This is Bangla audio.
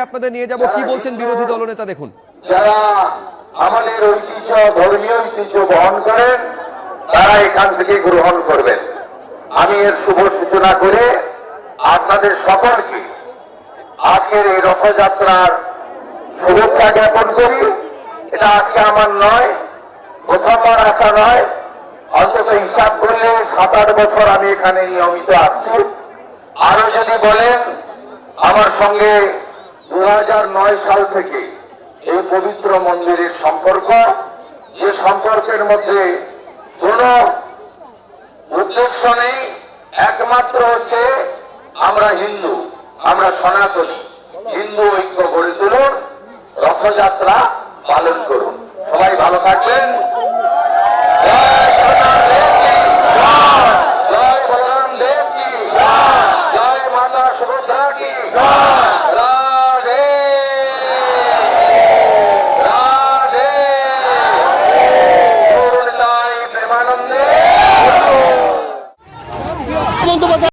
আপনাদের নিয়ে যাব, কি বলছেন বিরোধী দলনেতা দেখুন। যারা আমাদের ঐতিহ্য, ধর্মীয় ঐতিহ্য বহন করেন তারা এখান থেকে গ্রহণ করবেন। আমি এর শুভ সূচনা করে আপনাদের সকলকে আজকের এই রথযাত্রার শুভেচ্ছা জ্ঞাপন করি। এটা আজকে আমার নয়, প্রথমবার আসা নয়, অন্তত হিসাব করলে 7-8 বছর আমি এখানে নিয়মিত আসছি। আরো যদি বলেন, আমার সঙ্গে 2009 সাল থেকে এই পবিত্র মন্দিরের সম্পর্ক, যে সম্পর্কের মধ্যে কোনো উদ্দেশ্য নেই, একমাত্র হচ্ছে আমরা হিন্দু, আমরা সনাতনী, হিন্দু ঐক্য গড়ে তুলুন, রথযাত্রা পালন করুন। সবাই ভালো থাকবেন।